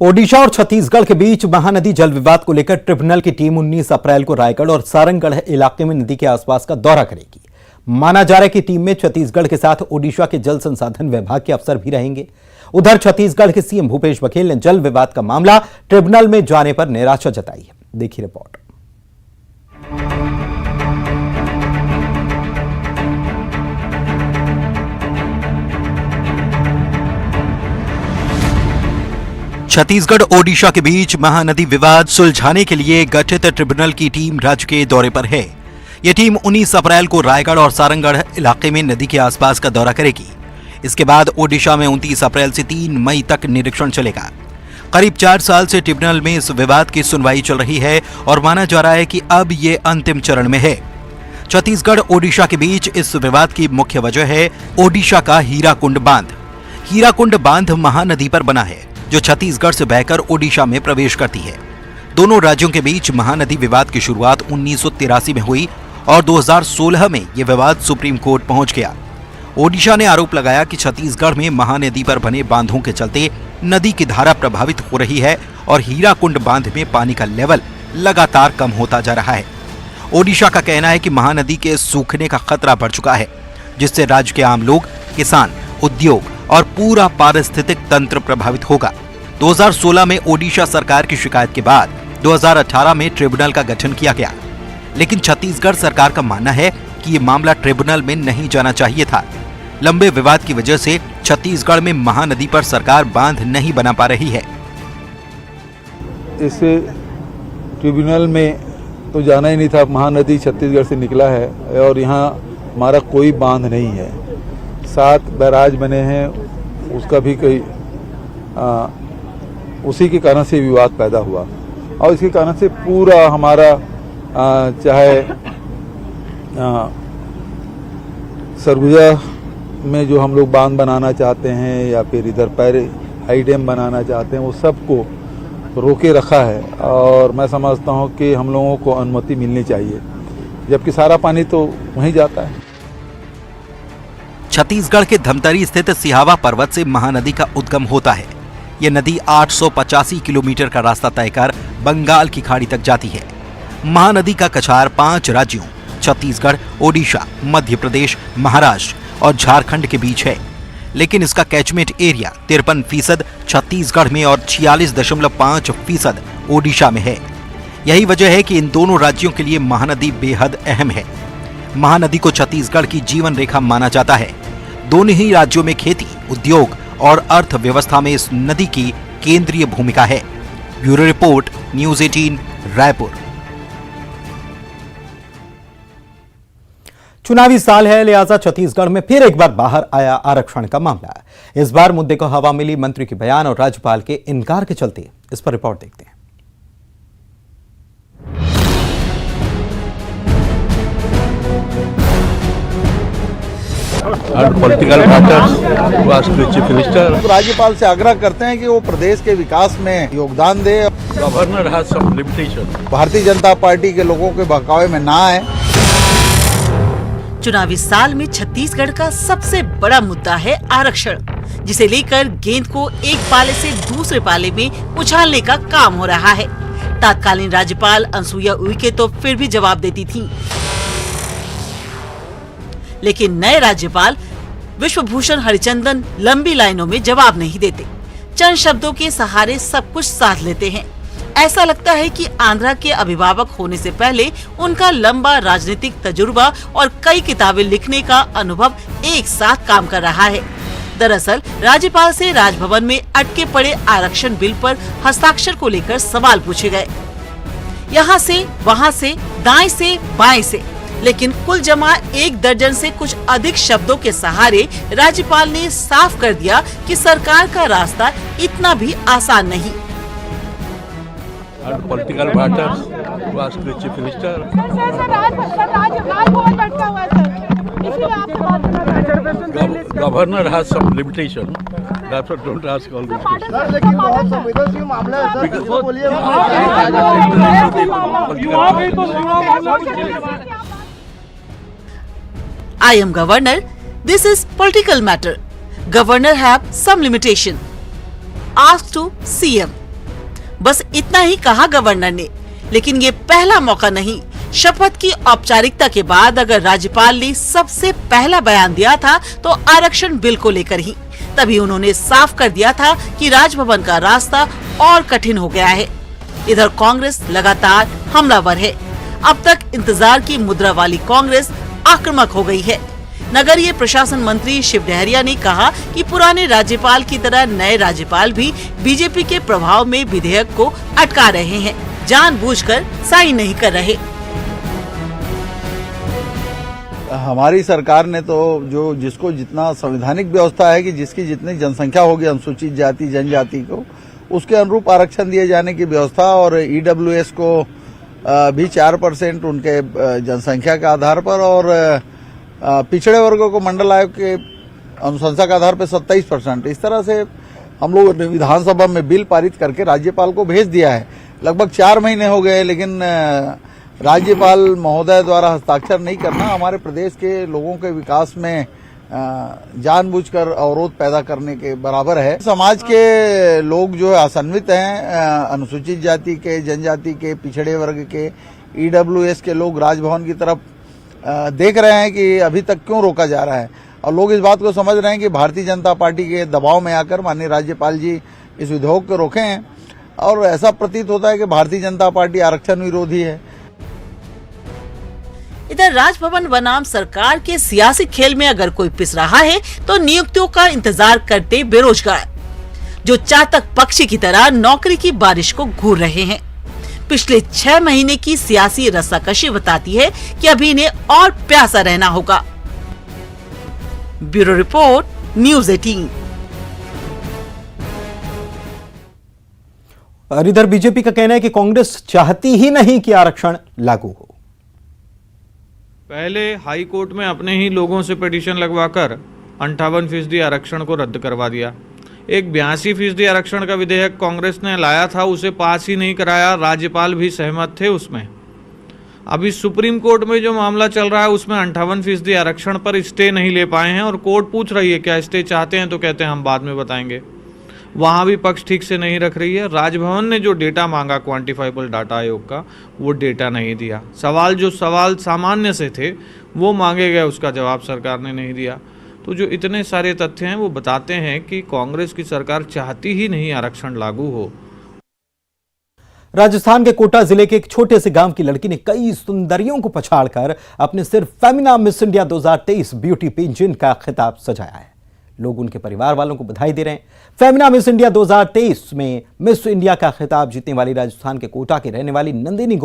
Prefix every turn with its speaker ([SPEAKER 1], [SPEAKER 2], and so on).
[SPEAKER 1] ओडिशा और छत्तीसगढ़ के बीच महानदी जल विवाद को लेकर ट्रिब्यूनल की टीम 19 अप्रैल को रायगढ़ और सारंगगढ़ इलाके में नदी के आसपास का दौरा करेगी। माना जा रहा है कि टीम में छत्तीसगढ़ के साथ ओडिशा के जल संसाधन विभाग के अफसर भी रहेंगे। उधर छत्तीसगढ़ के सीएम भूपेश बघेल ने जल विवाद का मामला ट्रिब्यूनल में जाने पर निराशा जताई है। देखिए रिपोर्ट। छत्तीसगढ़ ओडिशा के बीच महानदी विवाद सुलझाने के लिए गठित ट्रिब्यूनल की टीम राज्य के दौरे पर है। यह टीम 19 अप्रैल को रायगढ़ और सारंगगढ़ इलाके में नदी के आसपास का दौरा करेगी। इसके बाद ओडिशा में 29 अप्रैल से 3 मई तक निरीक्षण चलेगा। करीब 4 साल से ट्रिब्यूनल में इस विवाद की सुनवाई चल रही है और माना जा रहा है कि अब ये अंतिम चरण में है। छत्तीसगढ़ ओडिशा के बीच इस विवाद की मुख्य वजह है ओडिशा का हीराकुंड बांध। हीराकुंड बांध महानदी पर बना है जो छत्तीसगढ़ से बहकर ओडिशा में प्रवेश करती है। दोनों राज्यों के बीच महानदी विवाद की शुरुआत 1983 में हुई और 2016 में यह विवाद सुप्रीम कोर्ट पहुंच गया। ओडिशा ने आरोप लगाया कि छत्तीसगढ़ में महानदी पर बने बांधों के चलते नदी की धारा प्रभावित हो रही है और हीराकुंड बांध में पानी का लेवल लगातार कम होता जा रहा है। ओडिशा का कहना है कि महानदी के सूखने का खतरा बढ़ चुका है, जिससे राज्य के आम लोग, किसान, उद्योग और पूरा पारिस्थितिक तंत्र प्रभावित होगा। 2016 में ओडिशा सरकार की शिकायत के बाद 2018 में ट्रिब्यूनल का गठन किया गया, लेकिन छत्तीसगढ़ सरकार का मानना है कि ये मामला ट्रिब्यूनल में नहीं जाना चाहिए था। लंबे विवाद की वजह से छत्तीसगढ़ में महानदी पर सरकार बांध नहीं बना पा रही है।
[SPEAKER 2] इस ट्रिब्यूनल में तो जाना ही नहीं था। महानदी छत्तीसगढ़ से निकला है और यहाँ हमारा कोई बांध नहीं है। 7 बैराज बने हैं, उसका भी कई उसी के कारण से विवाद पैदा हुआ और इसके कारण से पूरा हमारा चाहे सरगुजा में जो हम लोग बांध बनाना चाहते हैं या फिर इधर पैरे हाई डैम बनाना चाहते हैं, वो सबको रोके रखा है और मैं समझता हूँ कि हम लोगों को अनुमति मिलनी चाहिए, जबकि सारा पानी तो वहीं जाता है।
[SPEAKER 1] छत्तीसगढ़ के धमतरी स्थित सिहावा पर्वत से महानदी का उद्गम होता है। यह नदी 885 किलोमीटर का रास्ता तय कर बंगाल की खाड़ी तक जाती है। महानदी का कछार 5 राज्यों छत्तीसगढ़, ओडिशा, मध्य प्रदेश, महाराष्ट्र और झारखंड के बीच है, लेकिन इसका कैचमेंट एरिया 53% छत्तीसगढ़ में और 46.5% ओडिशा में है। यही वजह है कि इन दोनों राज्यों के लिए महानदी बेहद अहम है। महानदी को छत्तीसगढ़ की जीवन रेखा माना जाता है। दोनों ही राज्यों में खेती, उद्योग और अर्थव्यवस्था में इस नदी की केंद्रीय भूमिका है। Bureau report, news 18, Raipur. चुनावी साल है, लिहाजा छत्तीसगढ़ में फिर एक बार बाहर आया आरक्षण का मामला। इस बार मुद्दे को हवा मिली मंत्री के बयान और राज्यपाल के इनकार के चलते। इस पर रिपोर्ट देखते हैं।
[SPEAKER 3] राज्यपाल से आग्रह करते हैं कि वो प्रदेश के विकास में योगदान दे।
[SPEAKER 4] Governor has some limitation.
[SPEAKER 3] Bharatiya Janata party के लोगों के बहकावे में ना आए।
[SPEAKER 5] चुनावी साल में छत्तीसगढ़ का सबसे बड़ा मुद्दा है आरक्षण, जिसे लेकर गेंद को एक पाले से दूसरे पाले में उछालने का काम हो रहा है। तत्कालीन राज्यपाल अनुसुईया उइके तो फिर भी जवाब देती थीं, लेकिन नए राज्यपाल विश्वभूषण हरिचंदन लंबी लाइनों में जवाब नहीं देते। चंद शब्दों के सहारे सब कुछ साध लेते हैं। ऐसा लगता है कि आंध्रा के अभिभावक होने से पहले उनका लंबा राजनीतिक तजुर्बा और कई किताबें लिखने का अनुभव एक साथ काम कर रहा है। दरअसल राज्यपाल से राजभवन में अटके पड़े आरक्षण बिल पर हस्ताक्षर को लेकर सवाल पूछे गए, यहाँ से वहाँ से, दाएं से बाएं से, लेकिन कुल जमा 1 दर्जन से कुछ अधिक शब्दों के सहारे राज्यपाल ने साफ कर दिया कि सरकार का रास्ता इतना भी आसान नहीं।
[SPEAKER 4] Political matters to ask the chief minister. Governor has some limitation, that's what, don't ask all this question.
[SPEAKER 3] लेकिन बहुत संवेदनशील मामला है सर, किसको बोलिए।
[SPEAKER 5] I am governor. This is political matter. Governor have some limitation. Ask to CM. बस इतना ही कहा गवर्नर ने, लेकिन ये पहला मौका नहीं। शपथ की औपचारिकता के बाद अगर राज्यपाल ने सबसे पहला बयान दिया था तो आरक्षण बिल को लेकर ही। तभी उन्होंने साफ कर दिया था कि राजभवन का रास्ता और कठिन हो गया है। इधर कांग्रेस लगातार हमलावर है। अब तक इंतजार की मुद्रा वाली कांग्रेस आक्रामक हो गई है। नगरीय प्रशासन मंत्री शिव डहरिया ने कहा कि पुराने राज्यपाल की तरह नए राज्यपाल भी बीजेपी के प्रभाव में विधेयक को अटका रहे हैं, जानबूझकर साइन नहीं कर रहे।
[SPEAKER 3] हमारी सरकार ने तो जिसको जितना संवैधानिक व्यवस्था है कि जिसकी जितनी जनसंख्या होगी अनुसूचित जाति जनजाति को उसके अनुरूप आरक्षण दिए जाने की व्यवस्था, और ईडब्ल्यूएस को भी 4% उनके जनसंख्या के आधार पर, और पिछड़े वर्गों को मंडल आयोग के अनुशंसा के आधार पर 27%। इस तरह से हम लोगों ने विधानसभा में बिल पारित करके राज्यपाल को भेज दिया है। लगभग 4 महीने हो गए, लेकिन राज्यपाल महोदय द्वारा हस्ताक्षर नहीं करना हमारे प्रदेश के लोगों के विकास में जानबूझकर अवरोध पैदा करने के बराबर है। समाज के लोग जो है असंवित हैं, अनुसूचित जाति के, जनजाति के, पिछड़े वर्ग के, ईडब्ल्यूएस के लोग राजभवन की तरफ देख रहे हैं कि अभी तक क्यों रोका जा रहा है, और लोग इस बात को समझ रहे हैं कि भारतीय जनता पार्टी के दबाव में आकर माननीय राज्यपाल जी इस विधेयक को रोके हैं, और ऐसा प्रतीत होता है कि भारतीय जनता पार्टी आरक्षण विरोधी है।
[SPEAKER 5] इधर राजभवन बनाम सरकार के सियासी खेल में अगर कोई पिस रहा है तो नियुक्तियों का इंतजार करते बेरोजगार, जो चातक पक्षी की तरह नौकरी की बारिश को घूर रहे हैं। पिछले 6 महीने की सियासी रस्साकशी बताती है कि अभी इन्हें और प्यासा रहना होगा। Bureau report, news 18।
[SPEAKER 1] और इधर बीजेपी का कहना है कि कांग्रेस चाहती ही नहीं कि आरक्षण लागू हो।
[SPEAKER 6] पहले हाई कोर्ट में अपने ही लोगों से पिटीशन लगवाकर 58% आरक्षण को रद्द करवा दिया। एक 82% आरक्षण का विधेयक कांग्रेस ने लाया था, उसे पास ही नहीं कराया। राज्यपाल भी सहमत थे उसमें। अभी सुप्रीम कोर्ट में जो मामला चल रहा है उसमें 58% आरक्षण पर स्टे नहीं ले पाए हैं, और कोर्ट पूछ रही है क्या स्टे चाहते हैं, तो कहते हैं हम बाद में बताएंगे। वहाँ भी पक्ष ठीक से नहीं रख रही है। राजभवन ने जो डेटा मांगा क्वांटिफाइबल डाटा आयोग का, वो डेटा नहीं दिया। सवाल सामान्य से थे वो मांगे गए, उसका जवाब सरकार ने नहीं दिया। तो जो इतने सारे तथ्य हैं वो बताते हैं कि कांग्रेस की सरकार चाहती ही नहीं आरक्षण लागू हो।
[SPEAKER 1] राजस्थान के कोटा जिले के एक छोटे से गांव की लड़की ने कई सुंदरियों को पछाड़कर अपने सिर Femina Miss India 2023 beauty pageant का खिताब सजाया है। लोग उनके परिवार वालों को बधाई दे रहे हैं। फेमिना मिस इंडिया 2023 में मिस इंडिया का खिताब जीतने वाली राजस्थान के कोटा की रहने वाली नंदिनी